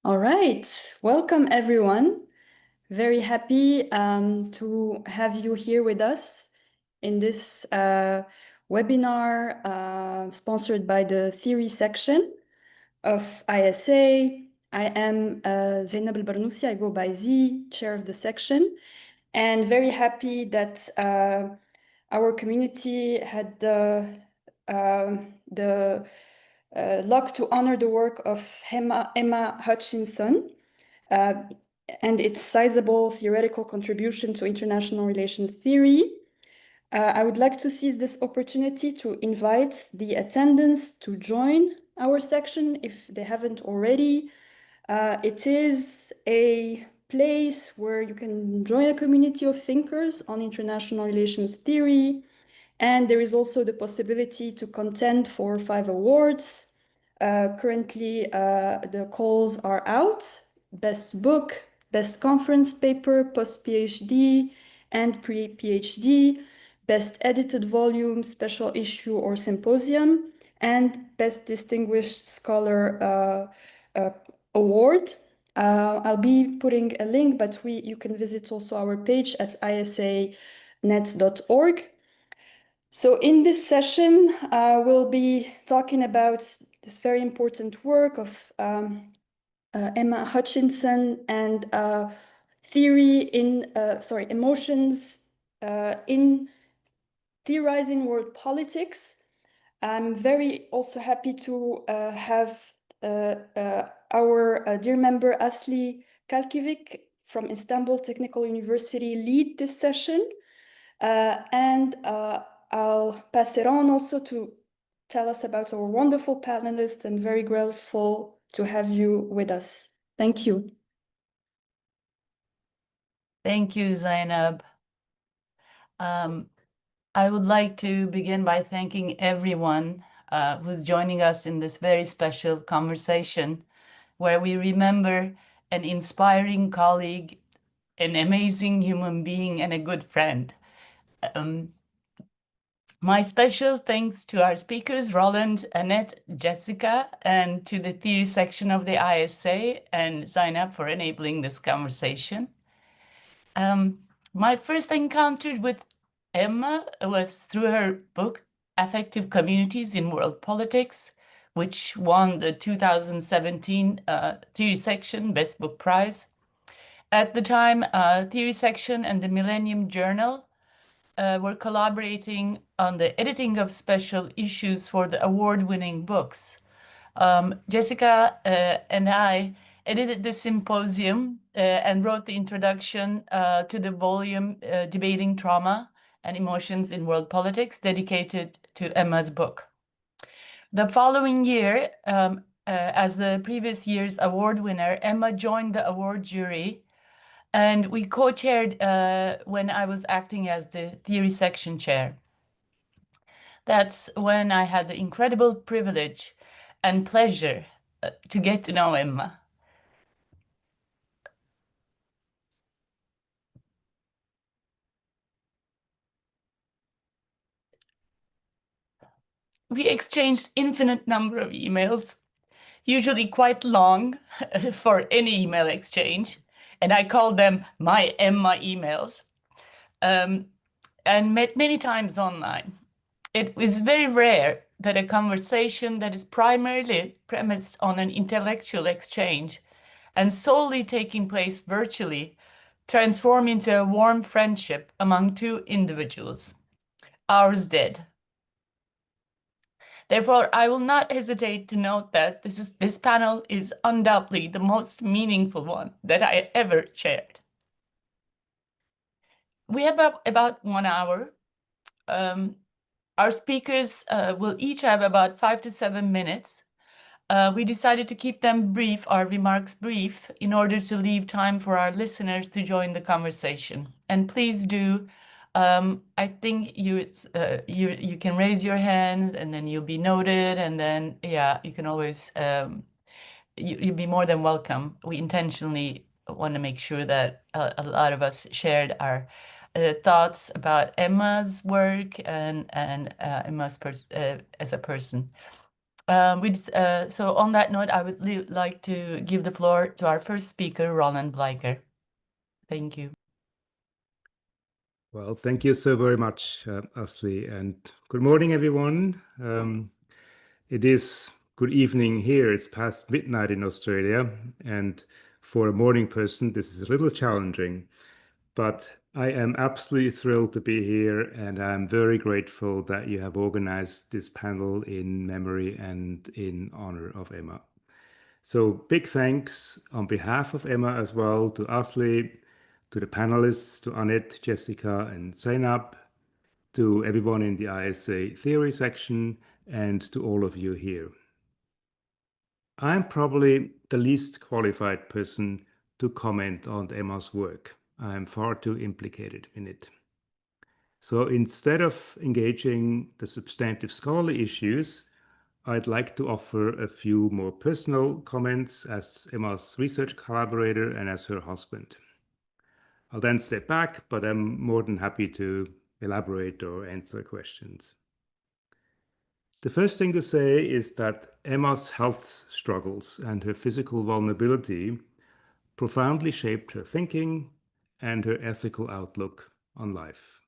All right, welcome everyone. Very happy to have you here with us in this webinar sponsored by the theory section of ISA. I am Zainab El-Barnoussi, I go by Z, chair of the section, and very happy that our community had the luck to honor the work of Emma Hutchison uh, and its sizable theoretical contribution to international relations theory. I would like to seize this opportunity to invite the attendants to join our section if they haven't already. It is a place where you can join a community of thinkers on international relations theory, and there is also the possibility to contend for 5 awards. Currently, the calls are out: Best Book, Best Conference Paper, Post-PhD, and Pre-PhD, Best Edited Volume, Special Issue or Symposium, and Best Distinguished Scholar Award. I'll be putting a link, but you can visit also our page at isanet.org. So in this session, we'll be talking about this very important work of Emma Hutchison and emotions in theorizing world politics. I'm very also happy to have our dear member Asli Kalkivik from Istanbul Technical University lead this session. And I'll pass it on also to tell us about our wonderful panelists, and very grateful to have you with us. Thank you. Thank you, Zainab. I would like to begin by thanking everyone who's joining us in this very special conversation where we remember an inspiring colleague, an amazing human being, and a good friend. My special thanks to our speakers, Roland, Annette, Jessica, and to the theory section of the ISA and Zainab for enabling this conversation. My first encounter with Emma was through her book, Affective Communities in World Politics, which won the 2017 Theory Section Best Book Prize. At the time, Theory Section and the Millennium Journal were collaborating on the editing of special issues for the award-winning books. Jessica and I edited the symposium and wrote the introduction to the volume Debating Trauma and Emotions in World Politics, dedicated to Emma's book. The following year, as the previous year's award winner, Emma joined the award jury, and we co-chaired when I was acting as the theory section chair. That's when I had the incredible privilege and pleasure to get to know Emma. We exchanged infinite number of emails, usually quite long for any email exchange, and I called them my Emma emails, and met many times online. It was very rare that a conversation that is primarily premised on an intellectual exchange and solely taking place virtually transform into a warm friendship among two individuals. Ours did. Therefore, I will not hesitate to note that this panel is undoubtedly the most meaningful one that I ever chaired. We have about 1 hour. Our speakers will each have about 5 to 7 minutes. We decided to keep them brief, our remarks brief, in order to leave time for our listeners to join the conversation. And please do. I think you can raise your hand, and then you'll be noted, and then you can always you'll be more than welcome. We intentionally want to make sure that a lot of us shared our thoughts about Emma's work and Emma's as a person. So on that note, I would like to give the floor to our first speaker, Roland Bleiker. Thank you. Well, thank you so very much, Asli, and good morning, everyone. It is good evening here. It's past midnight in Australia, and for a morning person, this is a little challenging, but I am absolutely thrilled to be here, and I'm very grateful that you have organized this panel in memory and in honor of Emma. So big thanks on behalf of Emma as well to Asli, to the panelists, to Annette, Jessica, and Zainab, to everyone in the ISA theory section, and to all of you here. I'm probably the least qualified person to comment on Emma's work. I'm far too implicated in it. So instead of engaging the substantive scholarly issues, I'd like to offer a few more personal comments as Emma's research collaborator and as her husband. I'll then step back, but I'm more than happy to elaborate or answer questions. The first thing to say is that Emma's health struggles and her physical vulnerability profoundly shaped her thinking and her ethical outlook on life.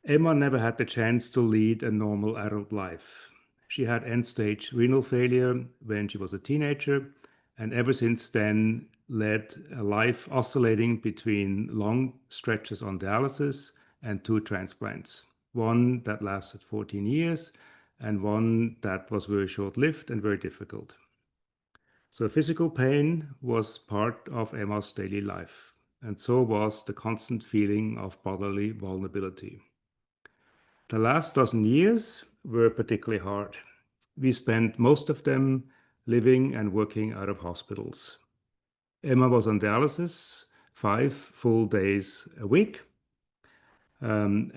Emma never had the chance to lead a normal adult life. She had end-stage renal failure when she was a teenager, and ever since then led a life oscillating between long stretches on dialysis and 2 transplants, one that lasted 14 years and one that was very short-lived and very difficult. So physical pain was part of Emma's daily life, and so was the constant feeling of bodily vulnerability. The last dozen years were particularly hard. We spent most of them living and working out of hospitals. Emma was on dialysis 5 full days a week, and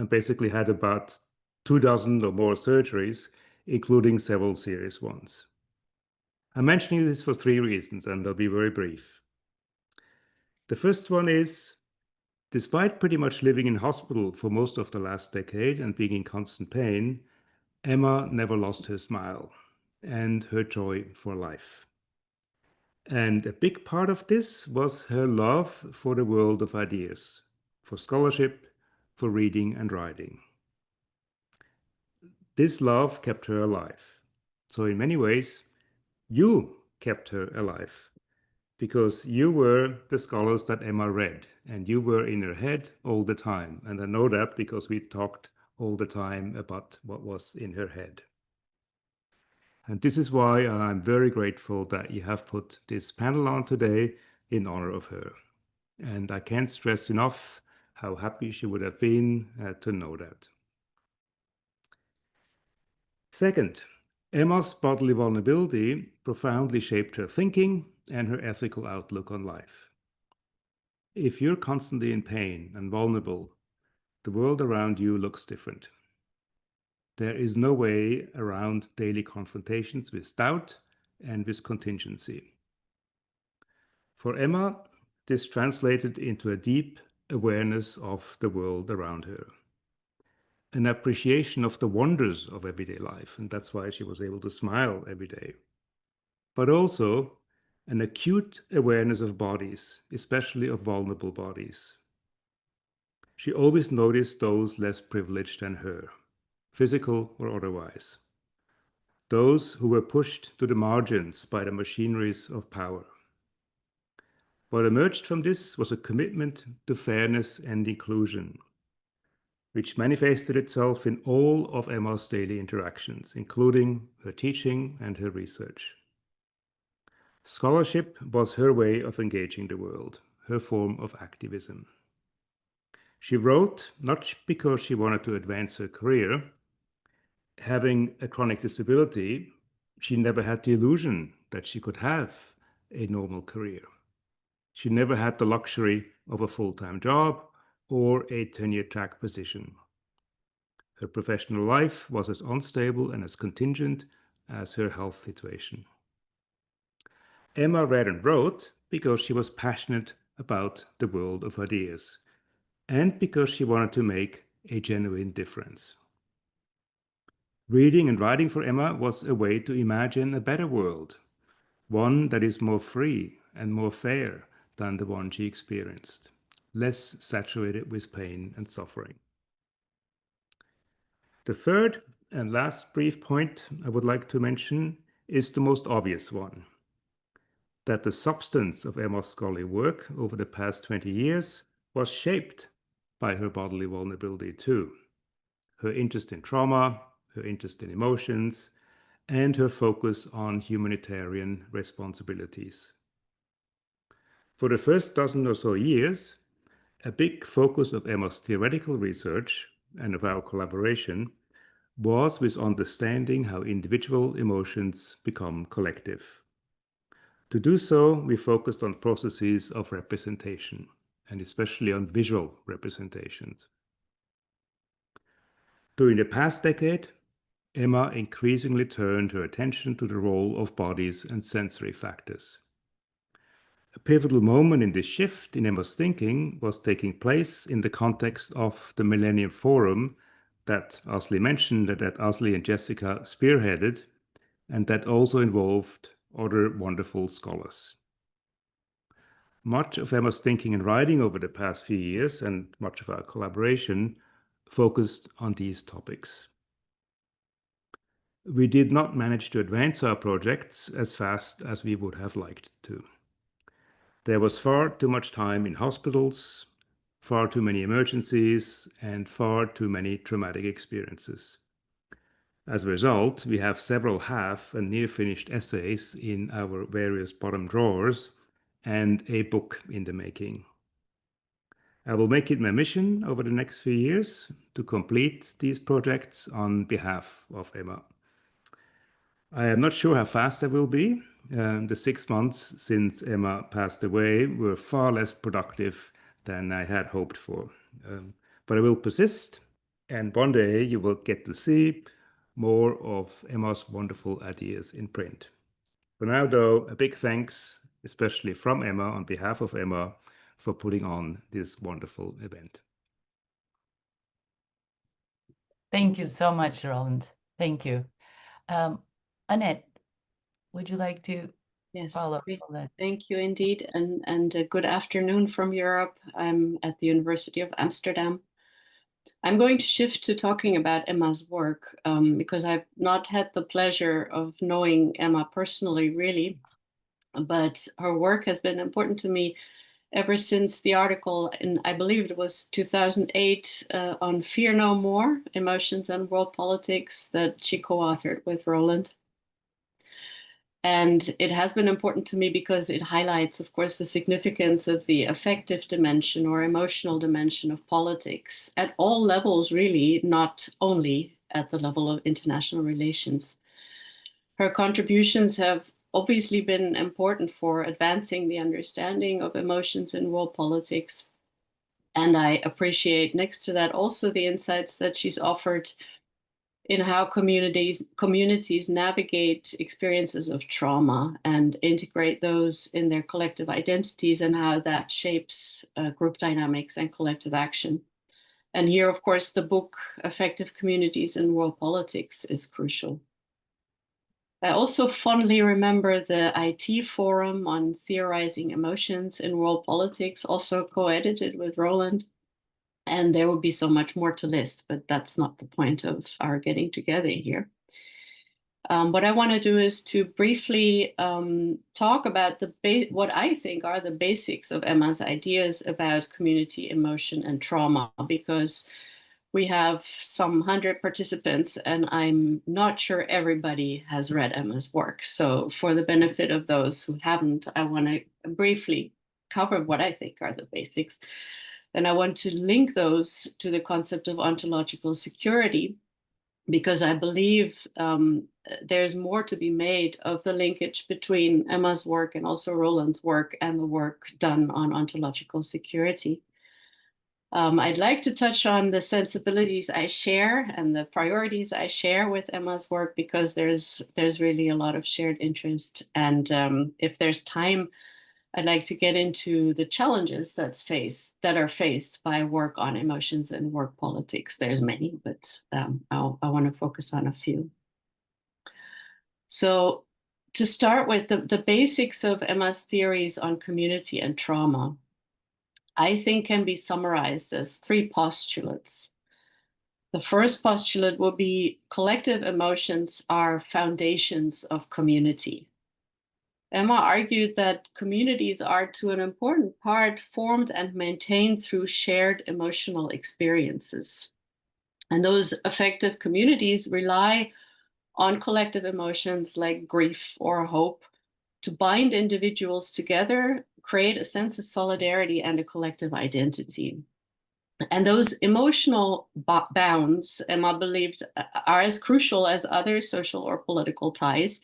basically had about 2 dozen or more surgeries, including several serious ones. I'm mentioning this for 3 reasons, and I'll be very brief. The first one is, despite pretty much living in hospital for most of the last decade and being in constant pain, Emma never lost her smile and her joy for life. And a big part of this was her love for the world of ideas, for scholarship, for reading and writing. This love kept her alive. So in many ways, you kept her alive, because you were the scholars that Emma read, and you were in her head all the time. And I know that because we talked all the time about what was in her head. And this is why I'm very grateful that you have put this panel on today in honor of her. And I can't stress enough how happy she would have been to know that. Second, Emma's bodily vulnerability profoundly shaped her thinking and her ethical outlook on life. If you're constantly in pain and vulnerable, the world around you looks different. There is no way around daily confrontations with doubt and with contingency. For Emma, this translated into a deep awareness of the world around her, an appreciation of the wonders of everyday life, and that's why she was able to smile every day, but also an acute awareness of bodies, especially of vulnerable bodies. She always noticed those less privileged than her, physical or otherwise, those who were pushed to the margins by the machineries of power. What emerged from this was a commitment to fairness and inclusion, which manifested itself in all of Emma's daily interactions, including her teaching and her research. Scholarship was her way of engaging the world, her form of activism. She wrote not because she wanted to advance her career. Having a chronic disability, she never had the illusion that she could have a normal career. She never had the luxury of a full-time job or a tenure-track position. Her professional life was as unstable and as contingent as her health situation. Emma read and wrote because she was passionate about the world of ideas and because she wanted to make a genuine difference. Reading and writing for Emma was a way to imagine a better world, one that is more free and more fair than the one she experienced, less saturated with pain and suffering. The third and last brief point I would like to mention is the most obvious one, that the substance of Emma's scholarly work over the past 20 years was shaped by her bodily vulnerability too. Her interest in trauma, her interest in emotions, and her focus on humanitarian responsibilities. For the first dozen or so years, a big focus of Emma's theoretical research and of our collaboration was with understanding how individual emotions become collective. To do so, we focused on processes of representation, and especially on visual representations. During the past decade, Emma increasingly turned her attention to the role of bodies and sensory factors. A pivotal moment in this shift in Emma's thinking was taking place in the context of the Millennium Forum that Asli mentioned, that Asli and Jessica spearheaded, and that also involved other wonderful scholars. Much of Emma's thinking and writing over the past few years, and much of our collaboration, focused on these topics. We did not manage to advance our projects as fast as we would have liked to. There was far too much time in hospitals, far too many emergencies, and far too many traumatic experiences. As a result, we have several half and near-finished essays in our various bottom drawers and a book in the making. I will make it my mission over the next few years to complete these projects on behalf of Emma. I am not sure how fast I will be. The 6 months since Emma passed away were far less productive than I had hoped for. But I will persist, and one day you will get to see more of Emma's wonderful ideas in print. For now, though, a big thanks, especially from Emma, on behalf of Emma, for putting on this wonderful event. Thank you so much, Roland. Thank you. Annette, would you like to follow up on that? Thank you indeed, and good afternoon from Europe. I'm at the University of Amsterdam. I'm going to shift to talking about Emma's work because I've not had the pleasure of knowing Emma personally, really, but her work has been important to me ever since the article in, I believe it was 2008, on Fear No More, Emotions and World Politics that she co-authored with Roland. And it has been important to me because it highlights, of course, the significance of the affective dimension or emotional dimension of politics at all levels, really, not only at the level of international relations. Her contributions have obviously been important for advancing the understanding of emotions in world politics. And I appreciate next to that also the insights that she's offered in how communities navigate experiences of trauma and integrate those in their collective identities, and how that shapes group dynamics and collective action. And here, of course, the book Affective Communities in World Politics is crucial. I also fondly remember the IT forum on theorizing emotions in world politics, also co-edited with Roland. And there would be so much more to list, but that's not the point of our getting together here. What I want to do is to briefly talk about what I think are the basics of Emma's ideas about community emotion and trauma, because we have some 100 participants and I'm not sure everybody has read Emma's work. So for the benefit of those who haven't, I want to briefly cover what I think are the basics. And I want to link those to the concept of ontological security, because I believe there's more to be made of the linkage between Emma's work and also Roland's work and the work done on ontological security. I'd like to touch on the sensibilities I share and the priorities I share with Emma's work, because there's really a lot of shared interest. And if there's time, I'd like to get into the challenges that are faced by work on emotions and work politics. There's many, but I want to focus on a few. So to start with, the basics of Emma's theories on community and trauma, I think can be summarized as 3 postulates. The first postulate would be collective emotions are foundations of community. Emma argued that communities are to an important part formed and maintained through shared emotional experiences. And those affective communities rely on collective emotions like grief or hope to bind individuals together, create a sense of solidarity and a collective identity. And those emotional bounds, Emma believed, are as crucial as other social or political ties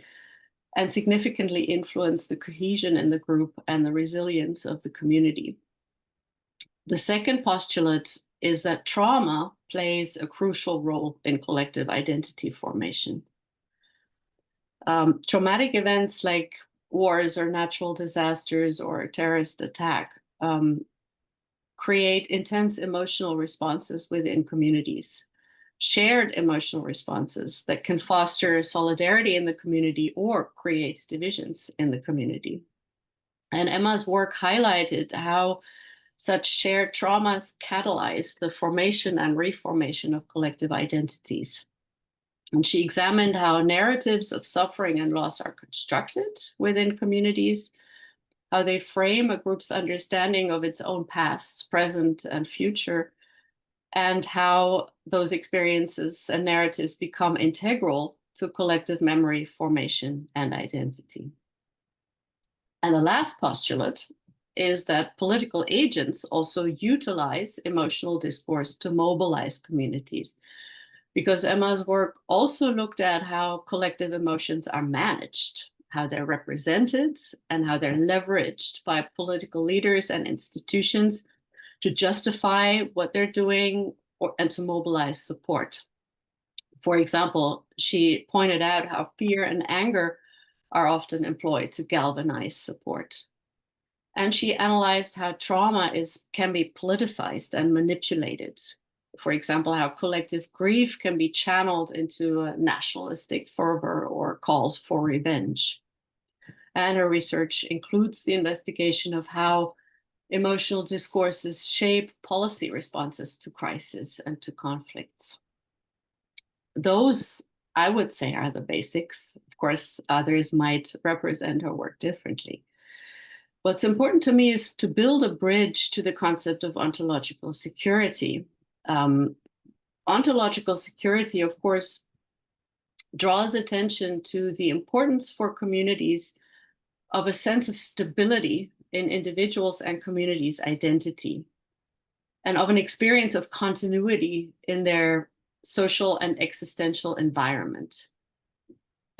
and significantly influence the cohesion in the group and the resilience of the community. The second postulate is that trauma plays a crucial role in collective identity formation. Traumatic events like wars or natural disasters or a terrorist attack create intense emotional responses within communities, shared emotional responses that can foster solidarity in the community or create divisions in the community. And Emma's work highlighted how such shared traumas catalyze the formation and reformation of collective identities. And she examined how narratives of suffering and loss are constructed within communities, how they frame a group's understanding of its own past, present, and future, and how those experiences and narratives become integral to collective memory formation and identity. And the last postulate is that political agents also utilize emotional discourse to mobilize communities, because Emma's work also looked at how collective emotions are managed, how they're represented, and how they're leveraged by political leaders and institutions to justify what they're doing and to mobilize support. For example, she pointed out how fear and anger are often employed to galvanize support. And she analyzed how trauma can be politicized and manipulated. For example, how collective grief can be channeled into a nationalistic fervor or calls for revenge. And her research includes the investigation of how emotional discourses shape policy responses to crisis and to conflicts. Those, I would say, are the basics. Of course, others might represent her work differently. What's important to me is to build a bridge to the concept of ontological security. Ontological security, of course, draws attention to the importance for communities of a sense of stability in individuals' and communities' identity, and of an experience of continuity in their social and existential environment.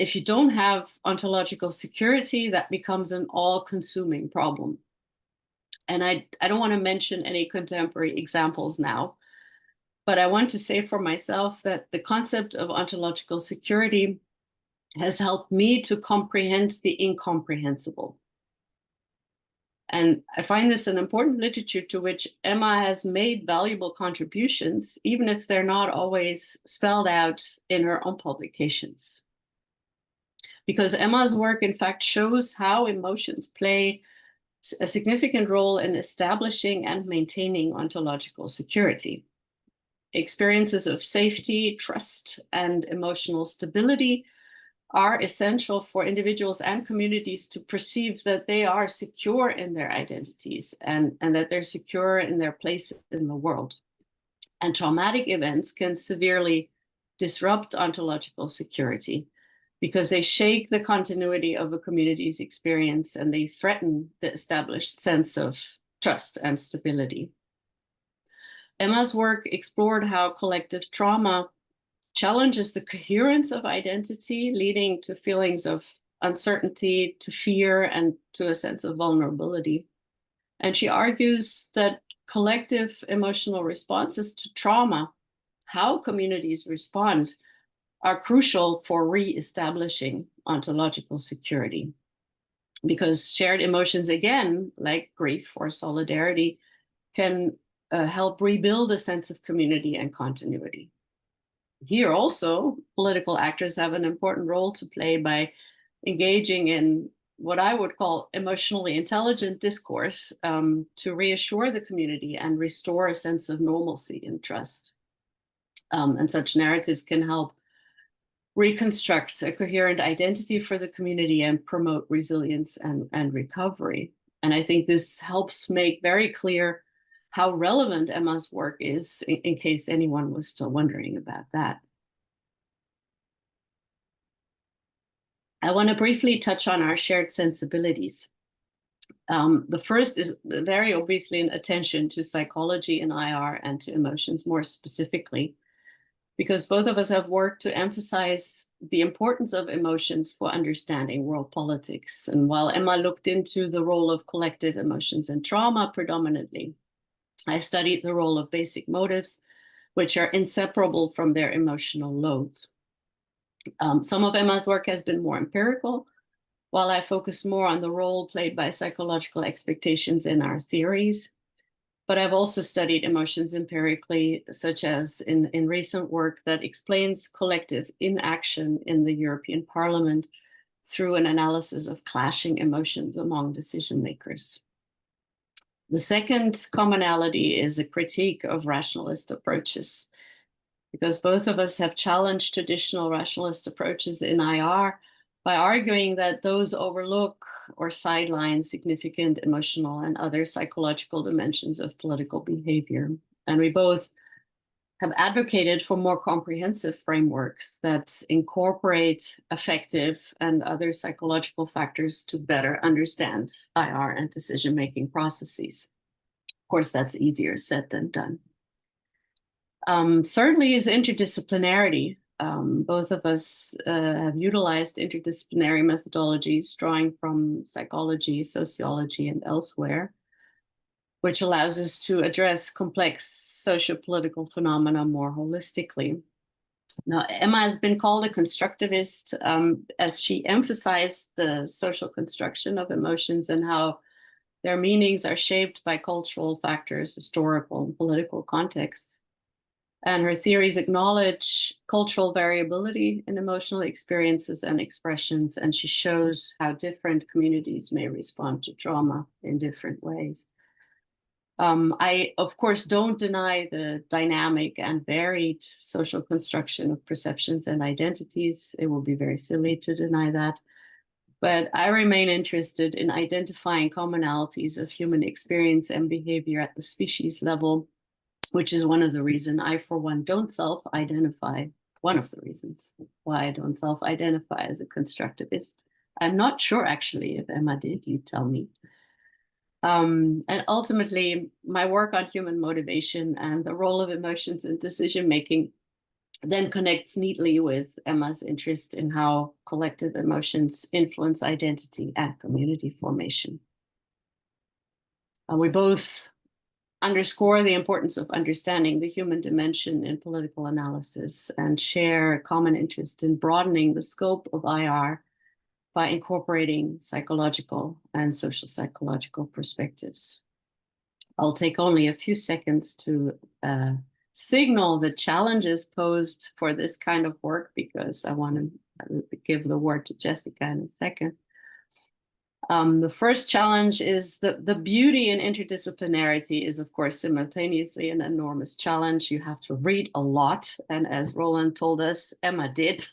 If you don't have ontological security, that becomes an all-consuming problem. And I don't want to mention any contemporary examples now, but I want to say for myself that the concept of ontological security has helped me to comprehend the incomprehensible. And I find this an important literature to which Emma has made valuable contributions, even if they're not always spelled out in her own publications. Because Emma's work, in fact, shows how emotions play a significant role in establishing and maintaining ontological security. Experiences of safety, trust, and emotional stability are essential for individuals and communities to perceive that they are secure in their identities and that they're secure in their place in the world. And traumatic events can severely disrupt ontological security because they shake the continuity of a community's experience and they threaten the established sense of trust and stability. Emma's work explored how collective trauma challenges the coherence of identity, leading to feelings of uncertainty, to fear, and to a sense of vulnerability. And she argues that collective emotional responses to trauma, how communities respond, are crucial for re-establishing ontological security. because shared emotions, again, like grief or solidarity, can help rebuild a sense of community and continuity. Here also, political actors have an important role to play by engaging in what I would call emotionally intelligent discourse to reassure the community and restore a sense of normalcy and trust. And such narratives can help reconstruct a coherent identity for the community and promote resilience and recovery. And I think this helps make very clear how relevant Emma's work is, in case anyone was still wondering about that. I want to briefly touch on our shared sensibilities. The first is very obviously an attention to psychology in IR and to emotions more specifically, because both of us have worked to emphasize the importance of emotions for understanding world politics. And while Emma looked into the role of collective emotions and trauma predominantly, I studied the role of basic motives, which are inseparable from their emotional loads. Some of Emma's work has been more empirical, while I focus more on the role played by psychological expectations in our theories. But I've also studied emotions empirically, such as in recent work that explains collective inaction in the European Parliament through an analysis of clashing emotions among decision makers. The second commonality is a critique of rationalist approaches, because both of us have challenged traditional rationalist approaches in IR by arguing that those overlook or sideline significant emotional and other psychological dimensions of political behavior. And we both have advocated for more comprehensive frameworks that incorporate affective and other psychological factors to better understand IR and decision-making processes. Of course, that's easier said than done. Thirdly is interdisciplinarity. Both of us have utilized interdisciplinary methodologies drawing from psychology, sociology, and elsewhere, which allows us to address complex socio-political phenomena more holistically. Now, Emma has been called a constructivist as she emphasized the social construction of emotions and how their meanings are shaped by cultural factors, historical and political contexts. And her theories acknowledge cultural variability in emotional experiences and expressions, and she shows how different communities may respond to trauma in different ways. I, of course, don't deny the dynamic and varied social construction of perceptions and identities. It would be very silly to deny that. But I remain interested in identifying commonalities of human experience and behavior at the species level, which is one of the reasons I, for one, don't self-identify. One of the reasons why I don't self-identify as a constructivist. I'm not sure, actually, if Emma did. You tell me. And ultimately, my work on human motivation and the role of emotions in decision-making then connects neatly with Emma's interest in how collective emotions influence identity and community formation. We both underscore the importance of understanding the human dimension in political analysis and share a common interest in broadening the scope of IR by incorporating psychological and social psychological perspectives. I'll take only a few seconds to signal the challenges posed for this kind of work, because I want to give the word to Jessica in a second. The first challenge is the beauty in interdisciplinarity is, of course, simultaneously an enormous challenge. You have to read a lot. And as Roland told us, Emma did,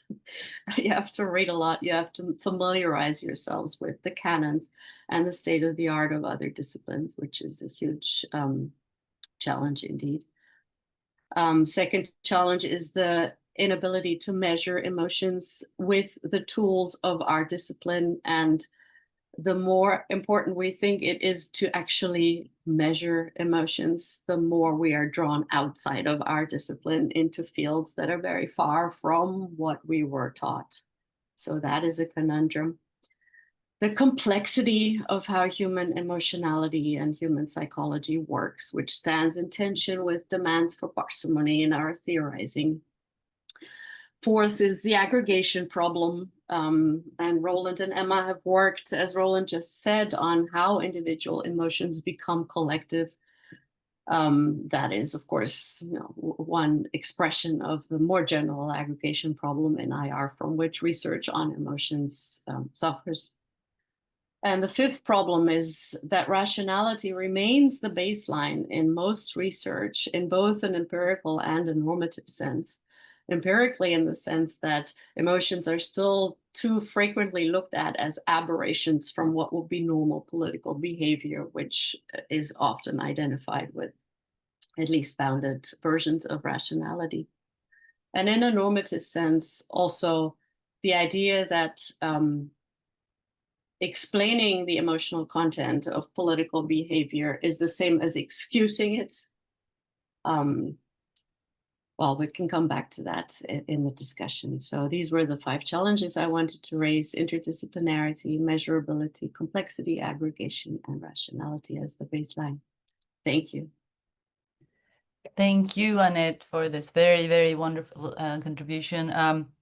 you have to read a lot. You have to familiarize yourselves with the canons and the state of the art of other disciplines, which is a huge challenge indeed. Second challenge is the inability to measure emotions with the tools of our discipline, and the more important we think it is to actually measure emotions, the more we are drawn outside of our discipline into fields that are very far from what we were taught. So that is a conundrum. The complexity of how human emotionality and human psychology works, which stands in tension with demands for parsimony in our theorizing. Fourth is the aggregation problem, And Roland and Emma have worked, as Roland just said, on how individual emotions become collective. That is, of course, one expression of the more general aggregation problem in IR, from which research on emotions suffers. And the fifth problem is that rationality remains the baseline in most research, in both an empirical and a normative sense. Empirically, in the sense that emotions are still too frequently looked at as aberrations from what would be normal political behavior, which is often identified with at least bounded versions of rationality. And in a normative sense, also the idea that explaining the emotional content of political behavior is the same as excusing it. Well, we can come back to that in the discussion. So these were the 5 challenges I wanted to raise: interdisciplinarity, measurability, complexity, aggregation, and rationality as the baseline. Thank you. Thank you, Annette, for this very, very wonderful contribution,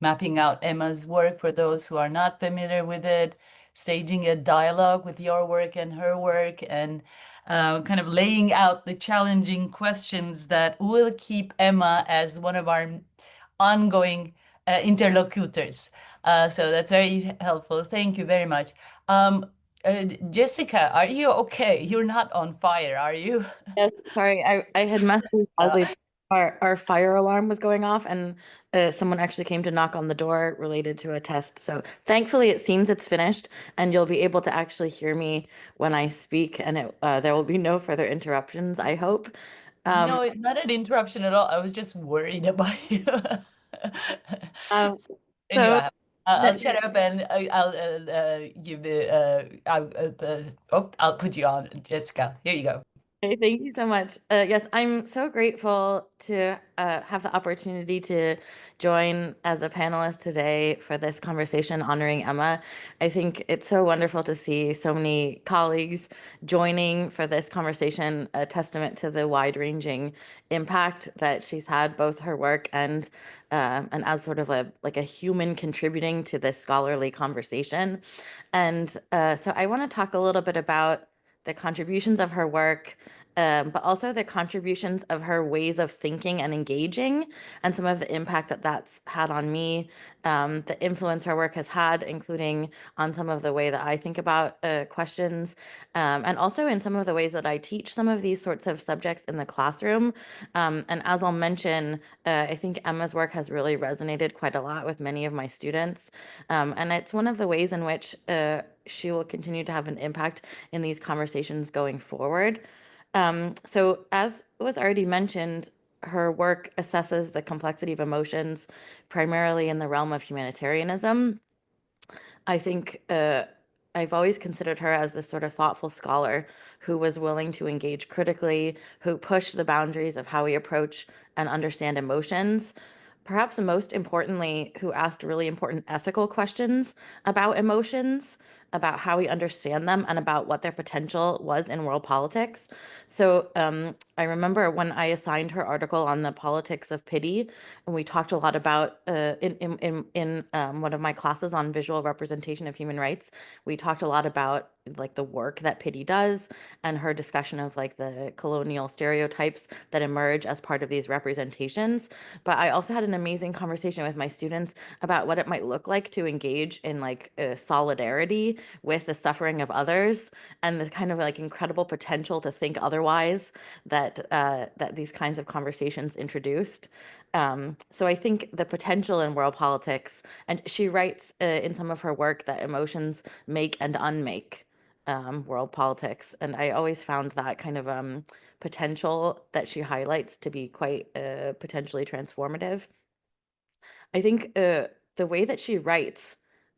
mapping out Emma's work for those who are not familiar with it, staging a dialogue with your work and her work, and kind of laying out the challenging questions that will keep Emma as one of our ongoing interlocutors. So that's very helpful. Thank you very much. Jessica, are you okay? You're not on fire, are you? Yes, sorry, I had messaged Leslie. Our fire alarm was going off, and someone actually came to knock on the door related to a test. So thankfully, it seems it's finished, and you'll be able to actually hear me when I speak, and there will be no further interruptions, I hope. No, it's not an interruption at all. I was just worried about you. Anyway, I'll shut up and I'll give the I'll put you on, Jessica. Here you go. Okay, thank you so much. Yes, I'm so grateful to have the opportunity to join as a panelist today for this conversation honoring Emma. I think it's so wonderful to see so many colleagues joining for this conversation, a testament to the wide-ranging impact that she's had, both her work and as sort of a human contributing to this scholarly conversation. And so I want to talk a little bit about the contributions of her work, but also the contributions of her ways of thinking and engaging, and some of the impact that that's had on me, the influence her work has had, including on some of the way that I think about questions, and also in some of the ways that I teach some of these sorts of subjects in the classroom. And as I'll mention, I think Emma's work has really resonated quite a lot with many of my students. And it's one of the ways in which she will continue to have an impact in these conversations going forward. So as was already mentioned, her work assesses the complexity of emotions, primarily in the realm of humanitarianism. I think I've always considered her as this sort of thoughtful scholar who was willing to engage critically, who pushed the boundaries of how we approach and understand emotions. Perhaps most importantly, who asked really important ethical questions about emotions, about how we understand them, and about what their potential was in world politics. So I remember when I assigned her article on the politics of pity, and we talked a lot about in one of my classes on visual representation of human rights, we talked a lot about like the work that pity does, and her discussion of like the colonial stereotypes that emerge as part of these representations. But I also had an amazing conversation with my students about what it might look like to engage in like solidarity with the suffering of others, and the kind of like incredible potential to think otherwise that that these kinds of conversations introduced. So I think the potential in world politics, and she writes in some of her work that emotions make and unmake world politics. And I always found that kind of potential that she highlights to be quite potentially transformative. I think the way that she writes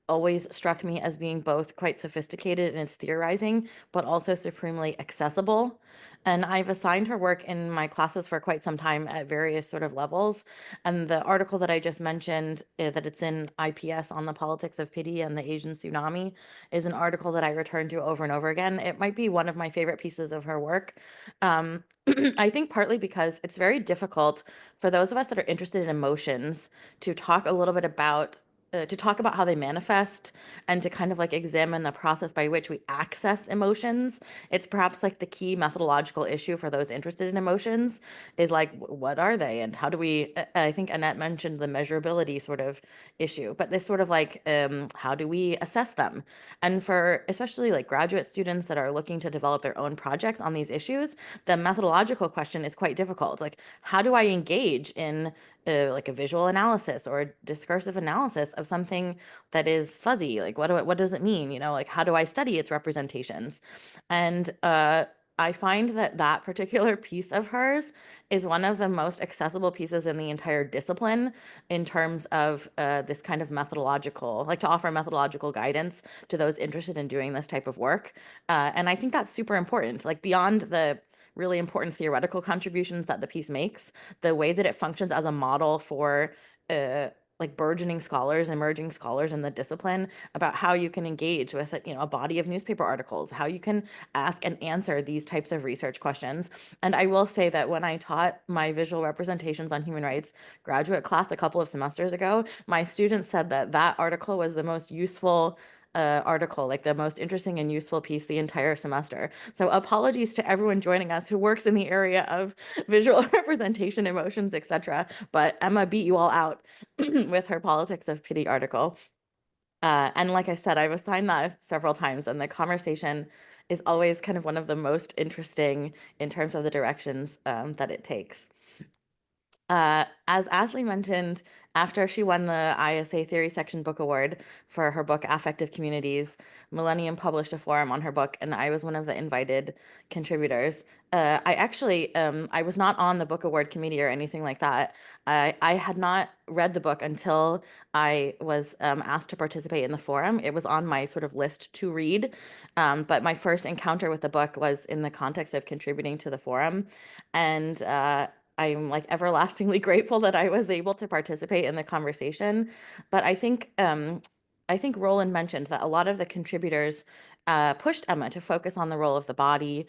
always struck me as being both quite sophisticated in its theorizing, but also supremely accessible. And I've assigned her work in my classes for quite some time at various sort of levels. And the article that I just mentioned, that it's in IPS on the politics of pity and the Asian tsunami, is an article that I return to over and over again. It might be one of my favorite pieces of her work. I think partly because it's very difficult for those of us that are interested in emotions to talk a little bit about to talk about how they manifest and to kind of like examine the process by which we access emotions. It's perhaps like the key methodological issue for those interested in emotions is like, what are they and how do we, I think Annette mentioned the measurability sort of issue, but this sort of like, how do we assess them? And for especially like graduate students that are looking to develop their own projects on these issues, the methodological question is quite difficult. Like, how do I engage in like a visual analysis or a discursive analysis of something that is fuzzy? Like, what does it mean? You know, like, how do I study its representations? And I find that that particular piece of hers is one of the most accessible pieces in the entire discipline in terms of this kind of methodological, like to offer methodological guidance to those interested in doing this type of work. And I think that's super important, like beyond the really important theoretical contributions that the piece makes, the way that it functions as a model for like burgeoning scholars, emerging scholars in the discipline about how you can engage with, you know, a body of newspaper articles, how you can ask and answer these types of research questions. And I will say that when I taught my visual representations on human rights graduate class a couple of semesters ago, my students said that that article was the most useful article, like the most interesting and useful piece the entire semester. So apologies to everyone joining us who works in the area of visual representation, emotions, etc. But Emma beat you all out with her Politics of Pity article. And like I said, I've assigned that several times, and the conversation is always kind of one of the most interesting in terms of the directions that it takes. As Ashley mentioned, after she won the ISA Theory Section Book Award for her book Affective Communities, Millennium published a forum on her book, and I was one of the invited contributors. I actually, I was not on the book award committee or anything like that. I had not read the book until I was asked to participate in the forum. It was on my sort of list to read, but my first encounter with the book was in the context of contributing to the forum. And I'm like everlastingly grateful that I was able to participate in the conversation. But I think Roland mentioned that a lot of the contributors pushed Emma to focus on the role of the body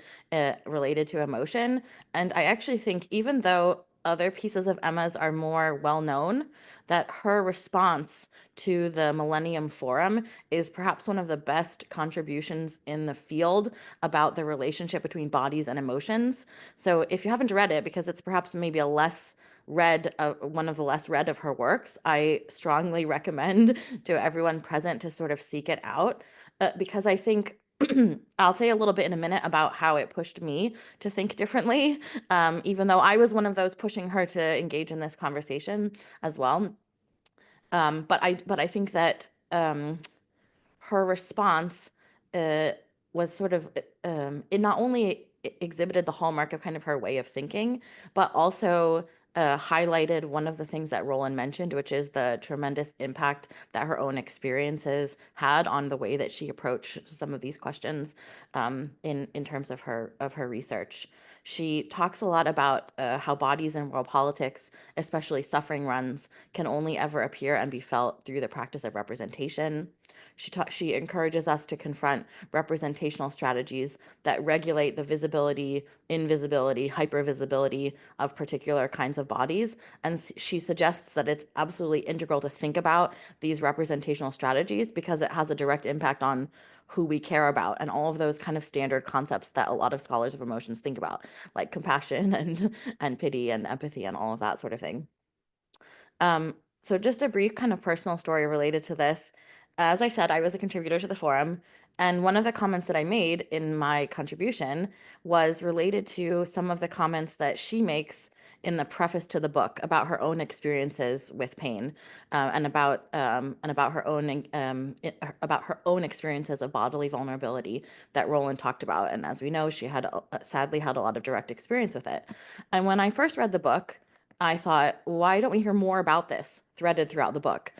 related to emotion. And I actually think even though other pieces of Emma's are more well known, that her response to the Millennium Forum is perhaps one of the best contributions in the field about the relationship between bodies and emotions. So if you haven't read it, because it's perhaps maybe a less read, one of the less read of her works, I strongly recommend to everyone present to sort of seek it out, because I think I'll say a little bit in a minute about how it pushed me to think differently, even though I was one of those pushing her to engage in this conversation as well. But I think that her response was sort of it not only exhibited the hallmark of kind of her way of thinking, but also highlighted one of the things that Roland mentioned, which is the tremendous impact that her own experiences had on the way that she approached some of these questions in terms of her research. She talks a lot about how bodies in world politics, especially suffering runs, can only ever appear and be felt through the practice of representation. She encourages us to confront representational strategies that regulate the visibility, invisibility, hypervisibility of particular kinds of bodies. And she suggests that it's absolutely integral to think about these representational strategies because it has a direct impact on who we care about and all of those kind of standard concepts that a lot of scholars of emotions think about, like compassion and pity and empathy and all of that sort of thing. So just a brief kind of personal story related to this. As I said, I was a contributor to the forum, and one of the comments that I made in my contribution was related to some of the comments that she makes in the preface to the book about her own experiences with pain, and about her own experiences of bodily vulnerability that Roland talked about. And as we know, she had sadly had a lot of direct experience with it. And when I first read the book, I thought, why don't we hear more about this threaded throughout the book?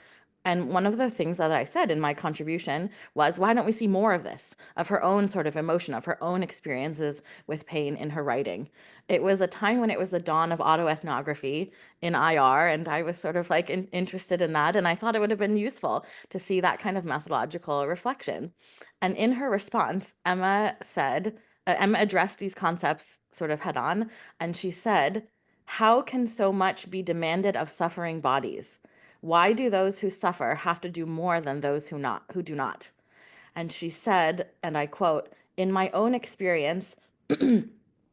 And one of the things that I said in my contribution was, why don't we see more of this, of her own sort of emotion, of her own experiences with pain in her writing? It was a time when it was the dawn of autoethnography in IR, and I was sort of like interested in that, and I thought it would have been useful to see that kind of methodological reflection. And in her response, Emma addressed these concepts sort of head on, and she said, how can so much be demanded of suffering bodies? Why do those who suffer have to do more than those who do not? And she said, and I quote, "In my own experience,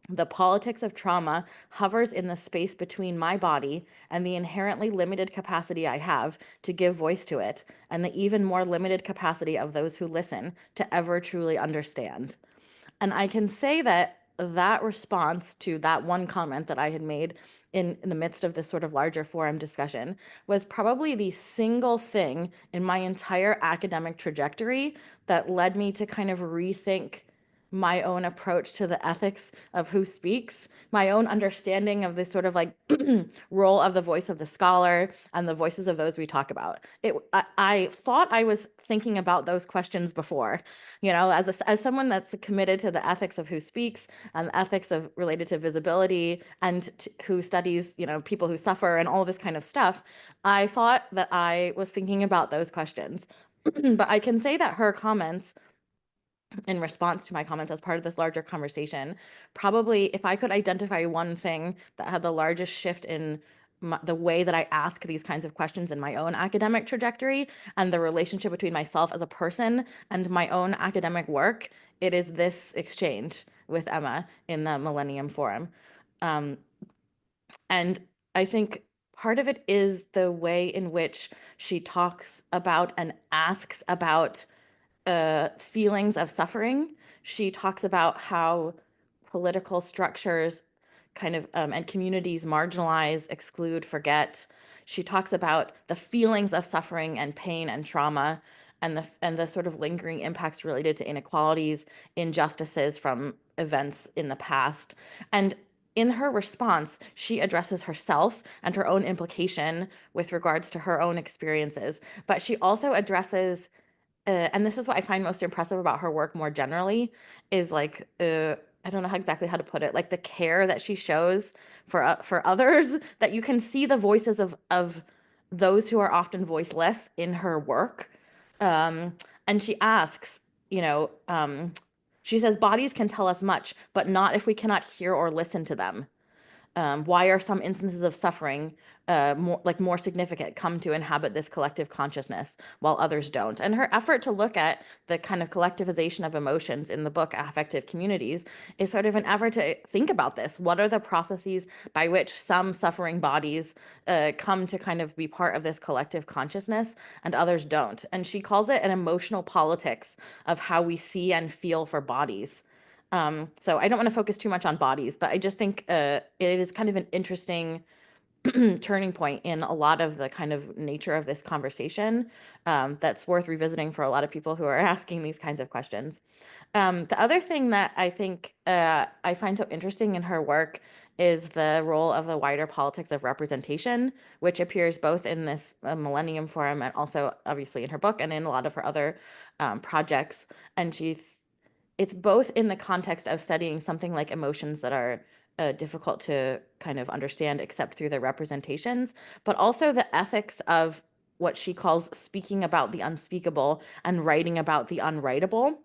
the politics of trauma hovers in the space between my body and the inherently limited capacity I have to give voice to it, and the even more limited capacity of those who listen to ever truly understand." And I can say that that response to that one comment that I had made in the midst of this sort of larger forum discussion was probably the single thing in my entire academic trajectory that led me to kind of rethink my own approach to the ethics of who speaks, my own understanding of this sort of like role of the voice of the scholar and the voices of those we talk about. I thought I was thinking about those questions before, you know, as someone that's committed to the ethics of who speaks and the ethics of related to visibility and who studies, you know, people who suffer and all this kind of stuff. I thought that I was thinking about those questions. But I can say that her comments in response to my comments as part of this larger conversation, probably if I could identify one thing that had the largest shift in the way that I ask these kinds of questions in my own academic trajectory and the relationship between myself as a person and my own academic work, it is this exchange with Emma in the Millennium Forum. And I think part of it is the way in which she talks about and asks about feelings of suffering. She talks about how political structures kind of and communities marginalize, exclude, forget. She talks about the feelings of suffering and pain and trauma and the sort of lingering impacts related to inequalities, injustices from events in the past. And in her response, she addresses herself and her own implication with regards to her own experiences, but she also addresses and this is what I find most impressive about her work more generally, is like I don't know exactly how to put it, like the care that she shows for others, that you can see the voices of those who are often voiceless in her work. And she asks, you know, she says, "Bodies can tell us much, but not if we cannot hear or listen to them. Why are some instances of suffering more significant, come to inhabit this collective consciousness while others don't?" And her effort to look at the kind of collectivization of emotions in the book Affective Communities is sort of an effort to think about this. What are the processes by which some suffering bodies come to kind of be part of this collective consciousness and others don't? And she calls it an emotional politics of how we see and feel for bodies. So I don't want to focus too much on bodies, but I just think it is kind of an interesting turning point in a lot of the kind of nature of this conversation that's worth revisiting for a lot of people who are asking these kinds of questions. The other thing that I think I find so interesting in her work is the role of the wider politics of representation, which appears both in this Millennium Forum and also obviously in her book and in a lot of her other projects. And it's both in the context of studying something like emotions that are difficult to kind of understand except through their representations, but also the ethics of what she calls speaking about the unspeakable and writing about the unwritable.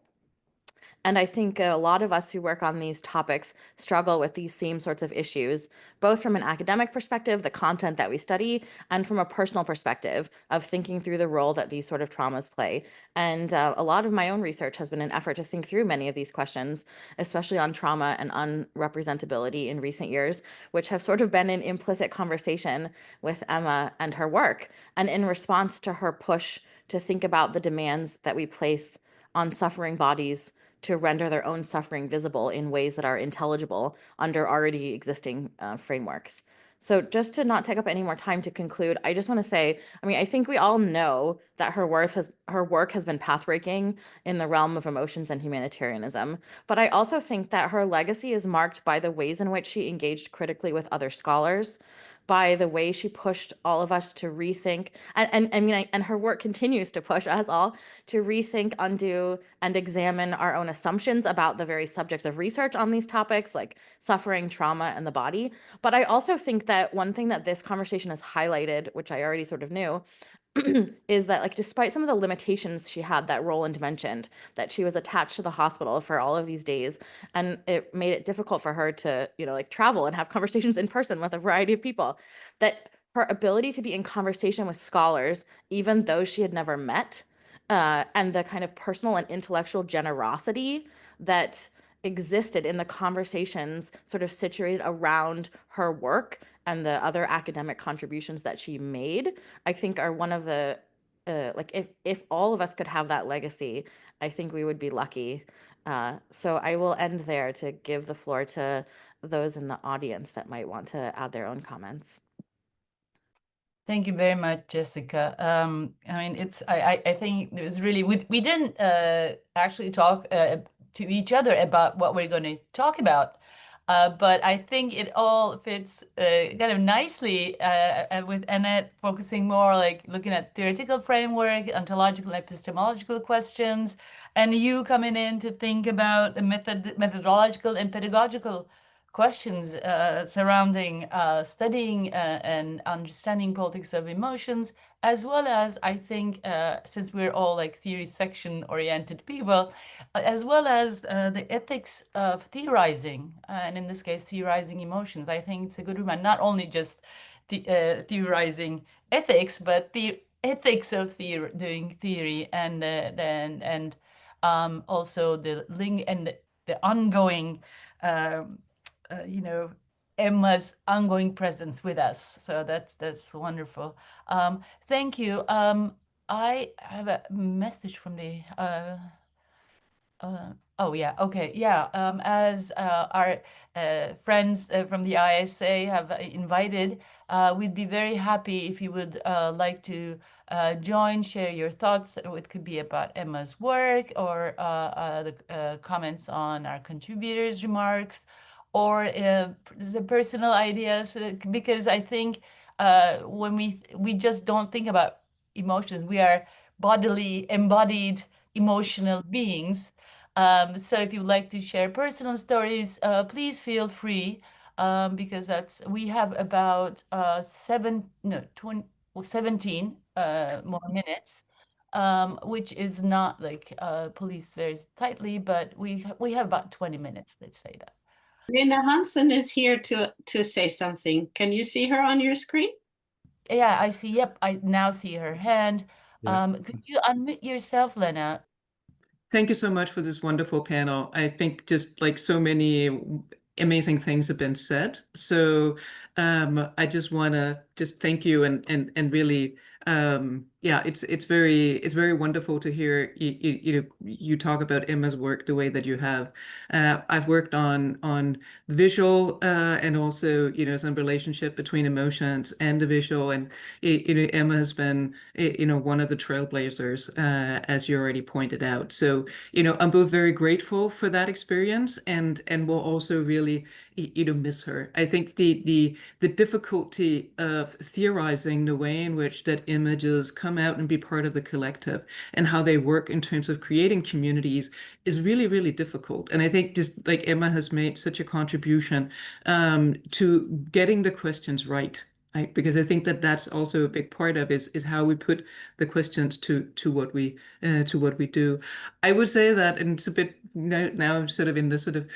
And I think a lot of us who work on these topics struggle with these same sorts of issues, both from an academic perspective, the content that we study, and from a personal perspective of thinking through the role that these sort of traumas play. And a lot of my own research has been an effort to think through many of these questions, especially on trauma and unrepresentability in recent years, which have sort of been in implicit conversation with Emma and her work. And in response to her push to think about the demands that we place on suffering bodies to render their own suffering visible in ways that are intelligible under already existing frameworks. So just to not take up any more time to conclude, I just want to say, I mean, I think we all know that her work has been pathbreaking in the realm of emotions and humanitarianism. But I also think that her legacy is marked by the ways in which she engaged critically with other scholars, by the way she pushed all of us to rethink, and her work continues to push us all to rethink, undo, and examine our own assumptions about the very subjects of research on these topics, like suffering, trauma, and the body. But I also think that one thing that this conversation has highlighted, which I already sort of knew, is that, like, despite some of the limitations she had that Roland mentioned, that she was attached to the hospital for all of these days, and it made it difficult for her to, you know, like travel and have conversations in person with a variety of people, that her ability to be in conversation with scholars, even though she had never met, and the kind of personal and intellectual generosity that existed in the conversations sort of situated around her work and the other academic contributions that she made, I think are one of the, like if all of us could have that legacy, I think we would be lucky. So I will end there to give the floor to those in the audience that might want to add their own comments. Thank you very much, Jessica. I mean, I think it was really, we didn't actually talk to each other about what we're going to talk about. But I think it all fits kind of nicely with Annette focusing more like looking at theoretical framework, ontological, epistemological questions, and you coming in to think about the methodological and pedagogical questions surrounding studying and understanding politics of emotions, as well as I think since we're all like theory section oriented people, as well as the ethics of theorizing, and in this case, theorizing emotions. I think it's a good reminder, not only just theorizing ethics, but the ethics of doing theory, and then also the link and the ongoing you know, Emma's ongoing presence with us. So that's wonderful. Thank you. I have a message from the oh yeah, okay, yeah. As our friends from the ISA have invited, we'd be very happy if you would like to join, share your thoughts. It could be about Emma's work, or the comments on our contributors' remarks, or the personal ideas, because I think when we just don't think about emotions, we are bodily embodied emotional beings. So if you'd like to share personal stories, please feel free, because we have about 17 more minutes, which is not like policed very tightly, but we have about 20 minutes, let's say that. Lena Hansen is here to say something. Can you see her on your screen? Yeah, I see. Yep, I now see her hand. Yeah. Could you unmute yourself, Lena? Thank you so much for this wonderful panel. I think just like so many amazing things have been said. So I just want to just thank you and really yeah, it's very wonderful to hear you talk about Emma's work the way that you have. I've worked on visual and also some relationship between emotions and the visual, and Emma has been one of the trailblazers as you already pointed out. So I'm both very grateful for that experience and will also really miss her. I think the difficulty of theorizing the way in which that images come out and be part of the collective and how they work in terms of creating communities is really, really difficult. And I think just like Emma has made such a contribution to getting the questions right. Because I think that that's also a big part of is how we put the questions to what we do. I would say that, and it's a bit now I'm sort of in the sort of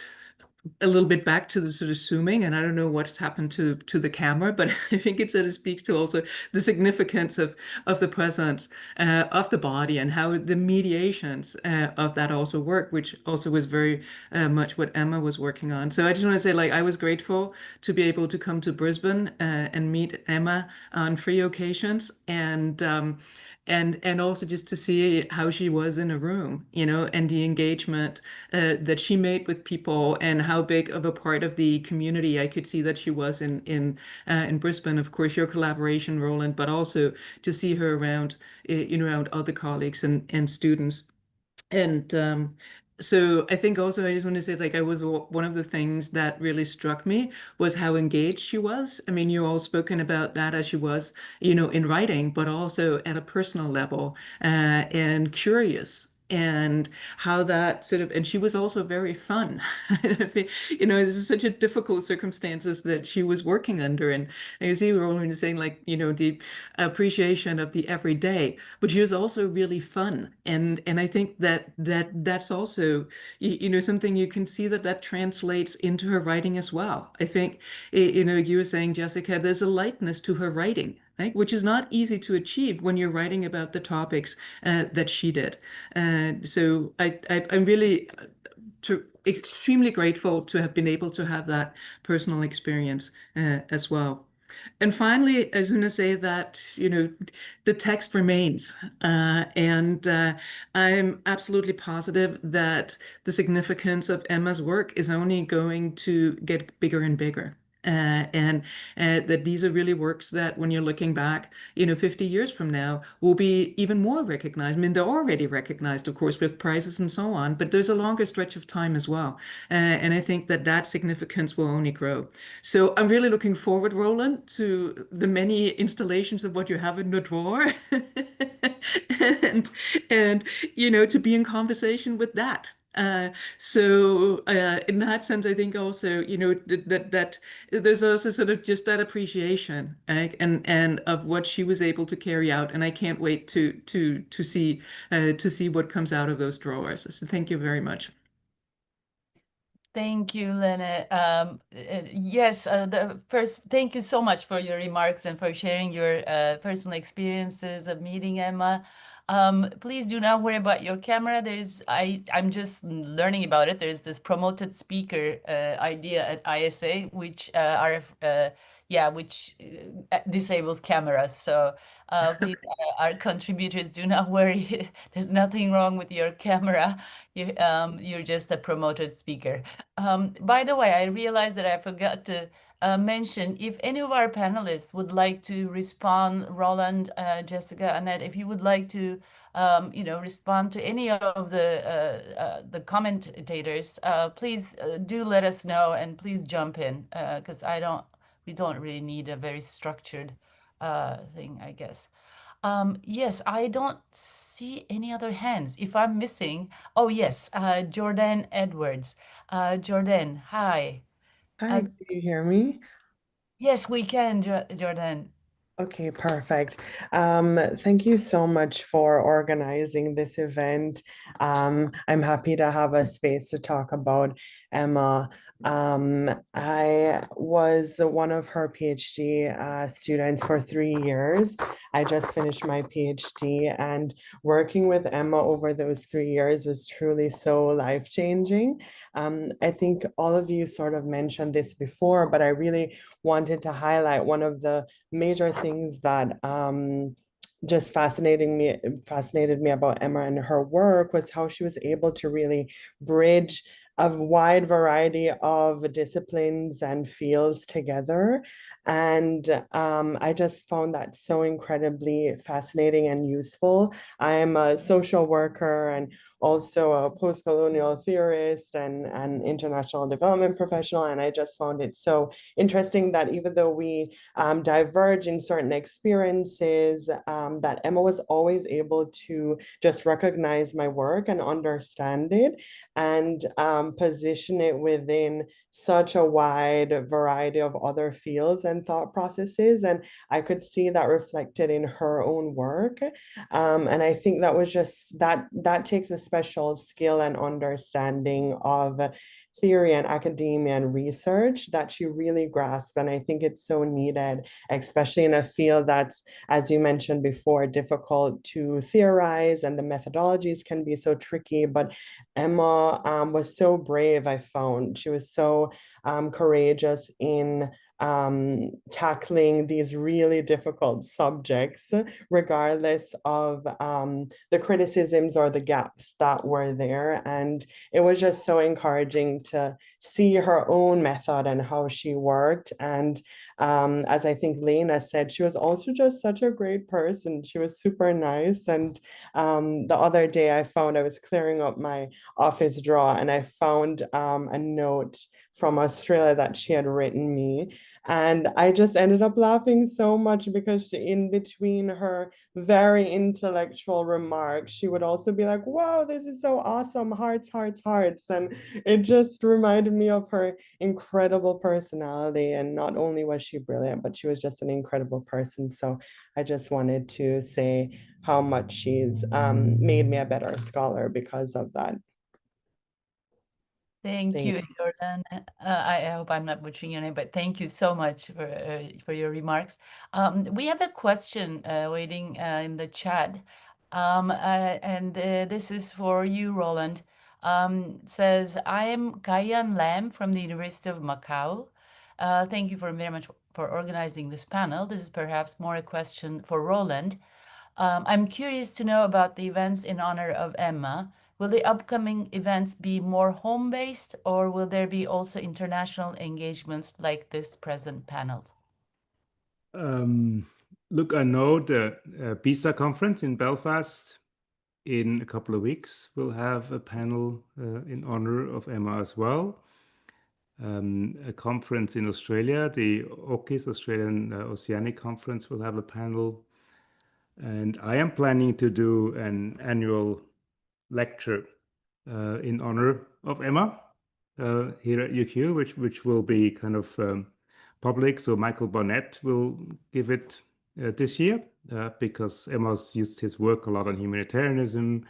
a little bit back to the sort of zooming, and I don't know what's happened to the camera, but I think it sort of speaks to also the significance of the presence of the body and how the mediations of that also work, which also was very much what Emma was working on. So I just want to say, like, I was grateful to be able to come to Brisbane and meet Emma on 3 occasions, and also just to see how she was in a room, and the engagement that she made with people, and how big of a part of the community I could see that she was in Brisbane. Of course, your collaboration, Roland, but also to see her around, around other colleagues and students. And so I think also I just want to say, like, one of the things that really struck me was how engaged she was. I mean, you all spoken about that as she was, in writing, but also at a personal level, and curious and how that sort of, and she was also very fun. You know, this is such a difficult circumstances that she was working under. And you see Roland is saying, like, you know, the appreciation of the everyday, but she was also really fun. And I think that's also, you know, something you can see that translates into her writing as well. I think, you know, you were saying, Jessica, there's a lightness to her writing, right? Which is not easy to achieve when you're writing about the topics that she did. So I'm really extremely grateful to have been able to have that personal experience as well. And finally, I was going to say that, you know, the text remains. And I'm absolutely positive that the significance of Emma's work is only going to get bigger and bigger. And that these are really works that when you're looking back, you know, 50 years from now will be even more recognized. I mean, they're already recognized, of course, with prizes and so on, but there's a longer stretch of time as well. And I think that significance will only grow. So I'm really looking forward, Roland, to the many installations of what you have in the drawer and you know, to be in conversation with that. In that sense, I think also, you know, that there's also sort of just that appreciation, and of what she was able to carry out, and I can't wait to see what comes out of those drawers. So thank you very much. Thank you, Lene. Yes, thank you so much for your remarks and for sharing your personal experiences of meeting Emma. Please do not worry about your camera. I'm just learning about it. There's this promoted speaker idea at ISA, which disables cameras. So please, our contributors, do not worry. There's nothing wrong with your camera. You're just a promoted speaker. By the way, I realized that I forgot to mention, if any of our panelists would like to respond, Roland, Jessica, Annette, if you would like to, you know, respond to any of the commentators, please do let us know, and please jump in, because we don't really need a very structured thing, I guess. Yes, I don't see any other hands. If I'm missing, oh yes, Jordan Edwards. Jordan, hi. Hi, do you hear me? Yes, we can, Jordan. Okay, perfect. Thank you so much for organizing this event. I'm happy to have a space to talk about Emma. I was one of her PhD students for 3 years. I just finished my PhD, and working with Emma over those 3 years was truly so life-changing. I think all of you sort of mentioned this before, but I really wanted to highlight one of the major things that just fascinated me about Emma and her work was how she was able to really bridge a wide variety of disciplines and fields together. And I just found that so incredibly fascinating and useful. I am a social worker and also a post-colonial theorist and an international development professional. And I just found it so interesting that even though we diverge in certain experiences, that Emma was always able to just recognize my work and understand it and position it within such a wide variety of other fields and thought processes. And I could see that reflected in her own work. And I think that was just that takes a special skill and understanding of theory and academia and research that she really grasped. And I think it's so needed, especially in a field that's, as you mentioned before, difficult to theorize, and the methodologies can be so tricky. But Emma was so brave, I found. She was so courageous in tackling these really difficult subjects, regardless of the criticisms or the gaps that were there. And it was just so encouraging to see her own method and how she worked. And as I think Lena said, she was also just such a great person. She was super nice. And the other day I was clearing up my office drawer, and I found a note from Australia that she had written me. And I just ended up laughing so much because in between her very intellectual remarks, she would also be like, wow, this is so awesome, hearts, hearts, hearts. And it just reminded me of her incredible personality. And not only was she brilliant, but she was just an incredible person. So I just wanted to say how much she's made me a better scholar because of that. Thank you, Jordan. I hope I'm not butchering your name, but thank you so much for your remarks. We have a question waiting in the chat, and this is for you, Roland. It says, I am Kayan Lam from the University of Macau. Thank you very much for organizing this panel. This is perhaps more a question for Roland. I'm curious to know about the events in honor of Emma. Will the upcoming events be more home-based, or will there be also international engagements like this present panel? Look, I know the PISA conference in Belfast in a couple of weeks will have a panel in honor of Emma as well. A conference in Australia, the AUKUS, Australian Oceanic Conference, will have a panel. And I am planning to do an annual lecture in honor of Emma here at UQ, which will be kind of public. So Michael Barnett will give it this year because Emma's used his work a lot on humanitarianism.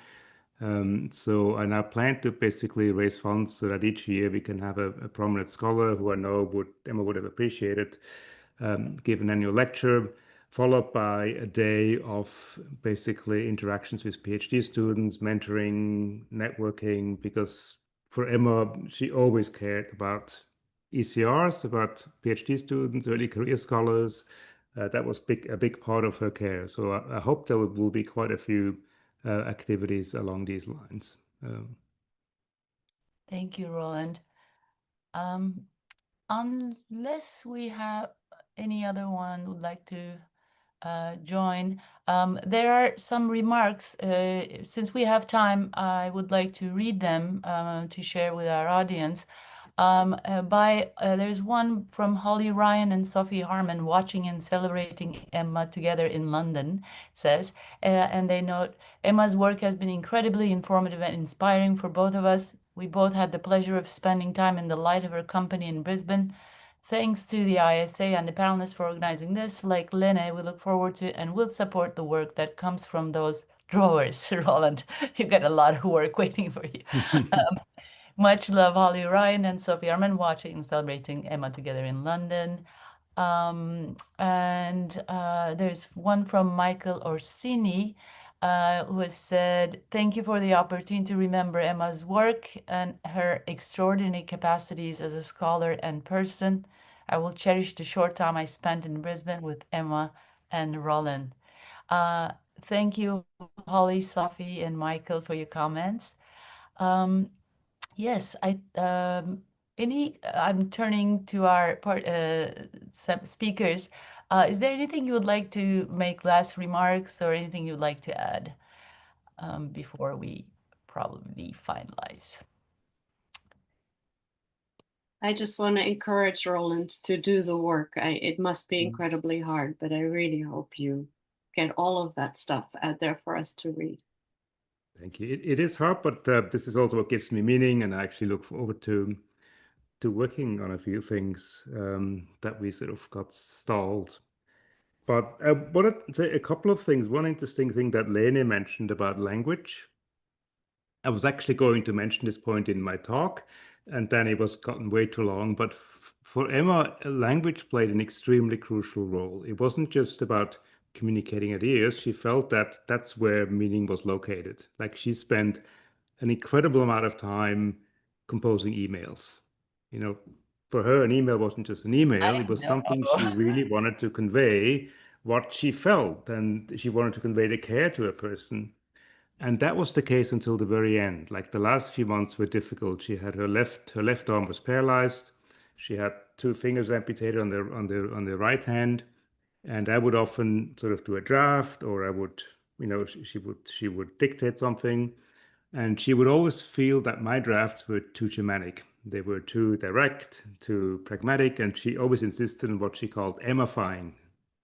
So I now plan to basically raise funds so that each year we can have a prominent scholar who I know Emma would have appreciated give an annual lecture, followed by a day of basically interactions with PhD students, mentoring, networking, because for Emma, she always cared about ECRs, about PhD students, early career scholars. That was a big part of her care. So I hope there will be quite a few activities along these lines. Thank you, Roland. Unless we have any other one would like to join. There are some remarks. Since we have time, I would like to read them to share with our audience. There's one from Holly Ryan and Sophie Harmon, watching and celebrating Emma together in London, says, and they note, Emma's work has been incredibly informative and inspiring for both of us. We both had the pleasure of spending time in the light of her company in Brisbane. Thanks to the ISA and the panelists for organizing this. Like Lene, we look forward to and will support the work that comes from those drawers. Roland, you've got a lot of work waiting for you. Much love, Holly Ryan and Sophie Arman, watching and celebrating Emma together in London. There's one from Michael Orsini, who has said, thank you for the opportunity to remember Emma's work and her extraordinary capacities as a scholar and person. I will cherish the short time I spent in Brisbane with Emma and Roland. Thank you, Holly, Sophie, and Michael, for your comments. Yes, I'm turning to our some speakers. Is there anything you would like to make last remarks or anything you'd like to add before we probably finalize? I just want to encourage Roland to do the work. It must be incredibly hard, but I really hope you get all of that stuff out there for us to read. Thank you. It is hard, but this is also what gives me meaning, and I actually look forward to working on a few things that we sort of got stalled. But I want to say a couple of things. One interesting thing that Lene mentioned about language. I was actually going to mention this point in my talk, and then it was gotten way too long. But for Emma, language played an extremely crucial role. It wasn't just about communicating ideas. She felt that that's where meaning was located. Like she spent an incredible amount of time composing emails. You know, for her, an email wasn't just an email. It was something she really wanted to convey what she felt, and she wanted to convey the care to a person. And that was the case until the very end. Like the last few months were difficult. She had her left arm was paralyzed. She had two fingers amputated on the right hand. And I would often sort of do a draft, or I would, she would dictate something, and she would always feel that my drafts were too Germanic. they were too direct, too pragmatic, and she always insisted on what she called Emmafying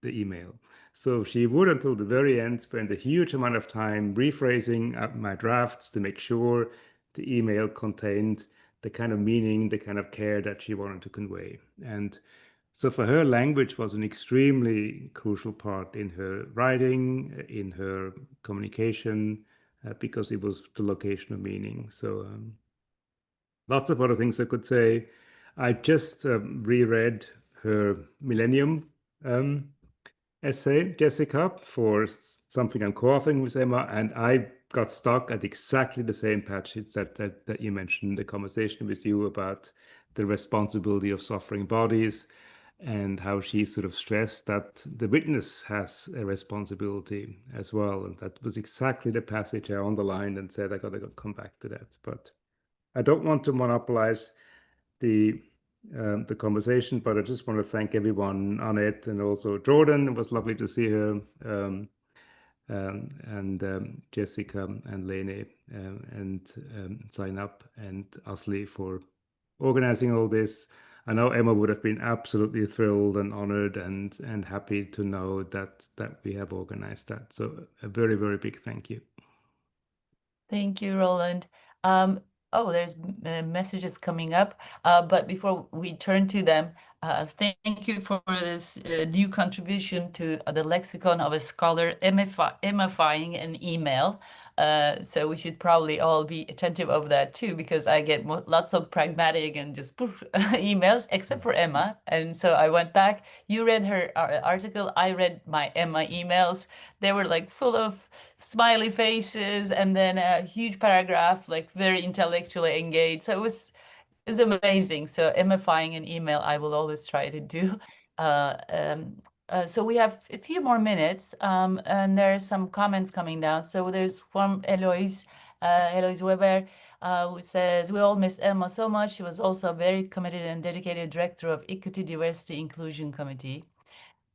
the email. So she would, until the very end, spend a huge amount of time rephrasing my drafts to make sure the email contained the kind of meaning, the kind of care that she wanted to convey. And so for her, language was an extremely crucial part in her writing, in her communication, because it was the location of meaning. So lots of other things I could say. I just reread her Millennium essay, Jessica, for something I'm co-authoring with Emma, and I got stuck at exactly the same passage that you mentioned in the conversation with you about the responsibility of suffering bodies, and how she sort of stressed that the witness has a responsibility as well. And that was exactly the passage I underlined and said I got to come back to that. But I don't want to monopolize the conversation, but I just want to thank everyone on it, and also Jordan. It was lovely to see her, and Jessica and Lene, and Sign Up and Asli for organizing all this. I know Emma would have been absolutely thrilled and honored and happy to know that we have organized that. So a very, very big thank you. Thank you, Roland. Oh, there's messages coming up, but before we turn to them, thank you for this new contribution to the lexicon of a scholar, Emmafying an email. So we should probably all be attentive of that too, because I get lots of pragmatic and just poof emails, except for Emma. And so I went back. You read her article. I read my Emma emails. They were like full of smiley faces, and then a huge paragraph, like very intellectually engaged. So it was amazing. So Emmafying an email, I will always try to do. So we have a few more minutes, and there are some comments coming down. So there's from Eloise Weber, who says, "We all miss Emma so much. She was also a very committed and dedicated director of Equity, Diversity, Inclusion Committee."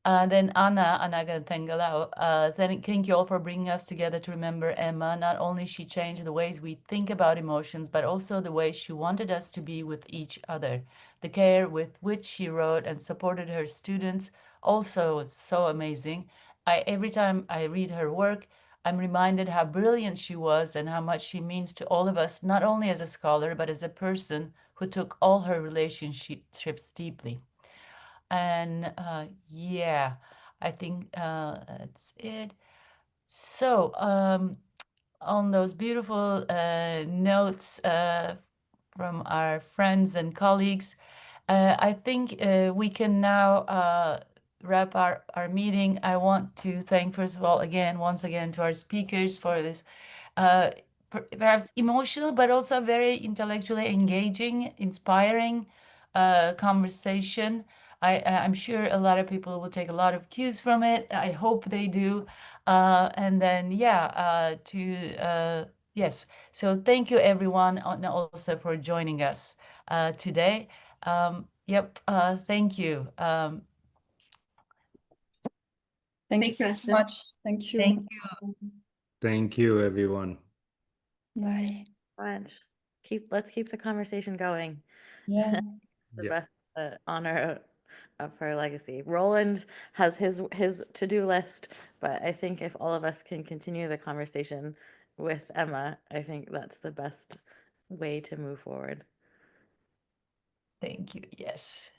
Then Anaga Tengalao, thank you all for bringing us together to remember Emma. Not only she changed the ways we think about emotions, but also the way she wanted us to be with each other. The care with which she wrote and supported her students also was so amazing. Every time I read her work, I'm reminded how brilliant she was and how much she means to all of us, not only as a scholar, but as a person who took all her relationships deeply. And yeah, I think that's it. So on those beautiful notes from our friends and colleagues, I think we can now wrap our meeting. I want to thank, first of all, once again, to our speakers for this perhaps emotional, but also very intellectually engaging, inspiring conversation. I'm sure a lot of people will take a lot of cues from it. I hope they do. And then, yeah, yes. So thank you, everyone, and also for joining us today. Yep, thank you. Thank you so much. Thank you. Thank you. Thank you, everyone. Bye. Let's keep the conversation going. Yeah. The best honor of her legacy. Roland has his to-do list, but I think if all of us can continue the conversation with Emma, I think that's the best way to move forward. Thank you. Yes.